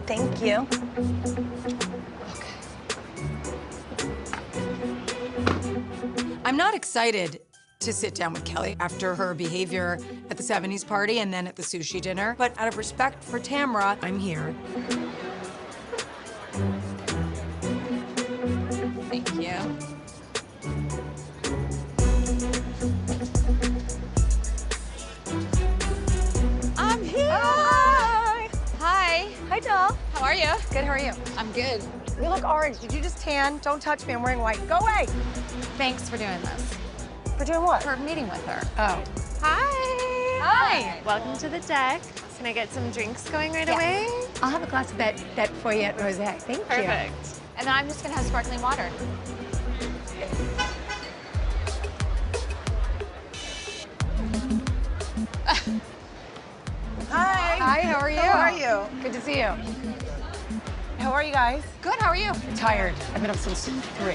Thank you. I'm not excited to sit down with Kelly after her behavior at the 70s party and then at the sushi dinner, but out of respect for Tamra, I'm here. Thank you. I'm here. Oh, hi. Hi. Hi, doll. How are you? Good, how are you? I'm good. You look orange. Did you just tan? Don't touch me, I'm wearing white. Go away. Thanks for doing this. For doing what? For meeting with her. Oh. Hi. Hi. Welcome to the deck. Can I get some drinks going right Yes. away? I'll have a glass of that Foyette Rosé. Thank you. Perfect. And then I'm just gonna have sparkling water. Hi. Hi, how are you? How are you? Good to see you. How are you guys? Good, how are you? Tired. I've been up since 3.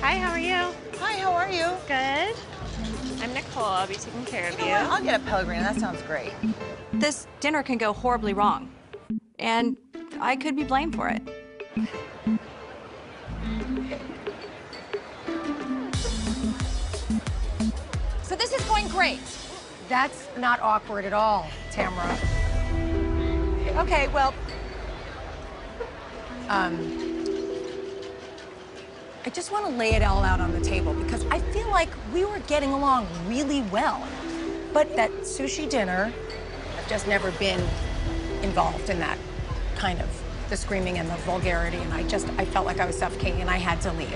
Hi, how are you? Hi, how are you? Good. I'm Nicole. I'll be taking care of You know what? I'll get a Pellegrino. That sounds great. This dinner can go horribly wrong, and I could be blamed for it. So this is going great. That's not awkward at all, Tamra. Okay, well, I just want to lay it all out on the table because I feel like we were getting along really well. But that sushi dinner, I've just never been involved in that kind of the screaming and the vulgarity, and I felt like I was suffocating and I had to leave.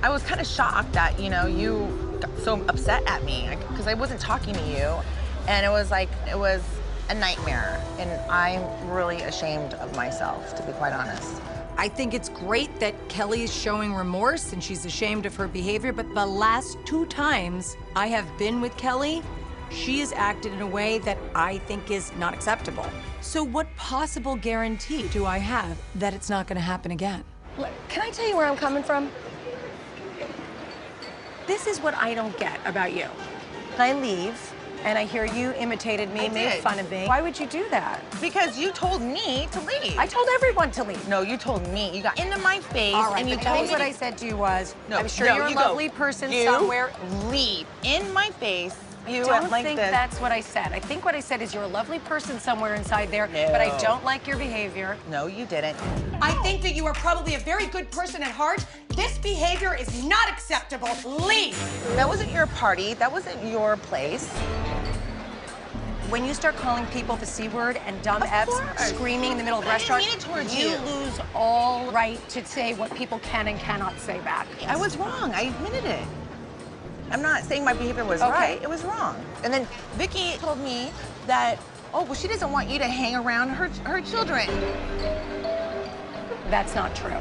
I was kind of shocked that, you know, you got so upset at me because I wasn't talking to you. And it was a nightmare. And I'm really ashamed of myself, to be quite honest. I think it's great that Kelly is showing remorse and she's ashamed of her behavior, but the last 2 times I have been with Kelly, she has acted in a way that I think is not acceptable. So what possible guarantee do I have that it's not gonna happen again? Look, can I tell you where I'm coming from? This is what I don't get about you. I leave, and I hear you imitated me, I made did. fun of me. Why would you do that? Because you told me to leave. I told everyone to leave. No, you told me. You got into my face All right, and you but told me what to... I said to you was, No, I'm sure no, you're a you go. lovely person You somewhere. leave in my face. You Don't went like think this. that's what I said. I think what I said is you're a lovely person somewhere inside there, No. but I don't like your behavior. No, you didn't. I think that you are probably a very good person at heart. This behavior is not acceptable. Leave. That wasn't your party. That wasn't your place. When you start calling people the C word and dumb Of Fs, course. screaming in the middle of the I didn't restaurant, mean it towards you you. lose all right to say what people can and cannot say back. I was wrong. I admitted it. I'm not saying my behavior was Okay. right. It was wrong. And then Vicky told me that, oh, well, she doesn't want you to hang around her children. That's not true.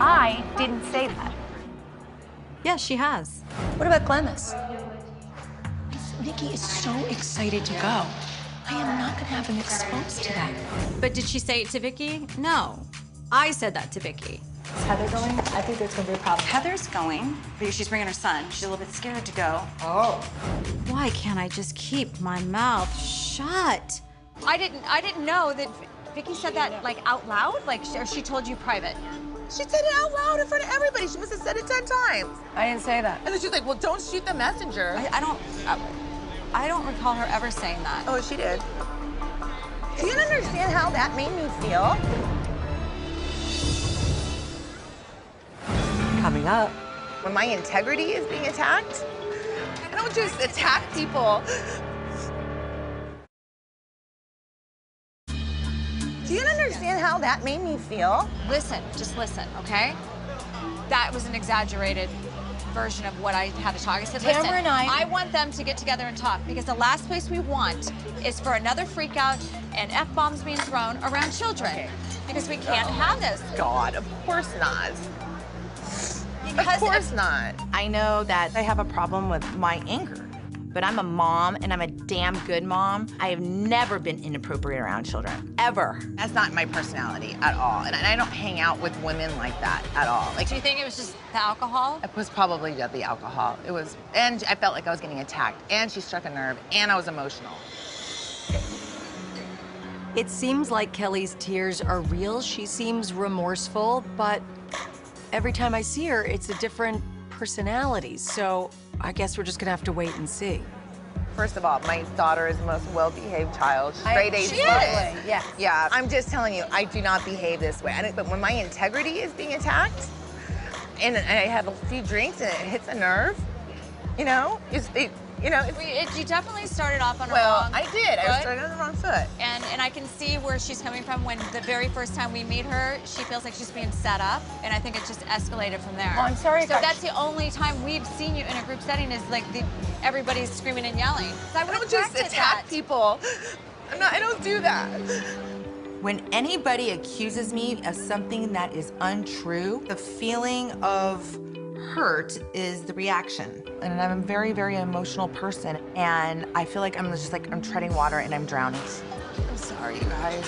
I didn't say that. Yes, she has. What about Clemens? Nikki is so excited to go. I am not gonna have him exposed to that. But did she say it to Vicky? No. I said that to Vicky. Is Heather going? I think there's gonna be a problem. Heather's going because she's bringing her son. She's a little bit scared to go. Oh. Why can't I just keep my mouth shut? I didn't know that Vicky said that like out loud, like or she told you private. She said it out loud in front of everybody. She must have said it 10 times. I didn't say that. And then she's like, well, don't shoot the messenger. I don't recall her ever saying that. Oh, she did. Do you understand how that made me feel? Coming up. When my integrity is being attacked, I don't just attack people. Do you understand how that made me feel? Listen, just listen, okay? That was an exaggerated version of what I had to talk. I said, listen, Tamara and I want them to get together and talk because the last place we want is for another freak out and F-bombs being thrown around children. Okay. Because we can't have this. God, of course not. Because Of course not. I know that I have a problem with my anger. but I'm a mom, and I'm a damn good mom. I have never been inappropriate around children, ever. That's not my personality at all, and I don't hang out with women like that at all. Like, Do you think it was just the alcohol? it was probably the alcohol. It was, and I felt like I was getting attacked, and she struck a nerve, and I was emotional. It seems like Kelly's tears are real. She seems remorseful, but every time I see her, it's a different personality. So I guess we're just gonna have to wait and see. First of all, my daughter is the most well-behaved child. Straight A's. She is. Yes. Yeah, I'm just telling you, I do not behave this way. But when my integrity is being attacked, and I have a few drinks and it hits a nerve, you know, You definitely started off on a well, wrong I did. I foot. started on the wrong foot. And I can see where she's coming from. When the very first time we meet her, she feels like she's being set up, and I think it just escalated from there. Well, I'm sorry So if I- that's the only time we've seen you in a group setting is like everybody's screaming and yelling. So I would I have don't just corrected attack that. people. I don't do that. When anybody accuses me of something that is untrue, the feeling of hurt is the reaction. And I'm a very, very emotional person, and I feel like I'm treading water and I'm drowning. I'm sorry, you guys.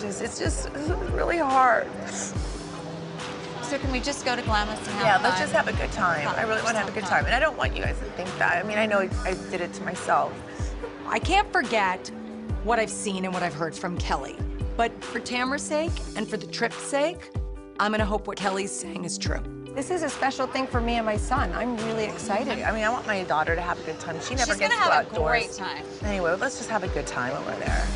It's really hard. So can we just go to Glamis and have Yeah, fun? let's just have a good time. I really want to have a good time, and I don't want you guys to think that. I mean, I know I did it to myself. I can't forget what I've seen and what I've heard from Kelly. But for Tamara's sake and for the trip's sake, I'm gonna hope what Kelly's saying is true. This is a special thing for me and my son. I'm really excited. I mean, I want my daughter to have a good time. She never She's gets gonna to go have a outdoors. great time. Anyway, let's just have a good time over there.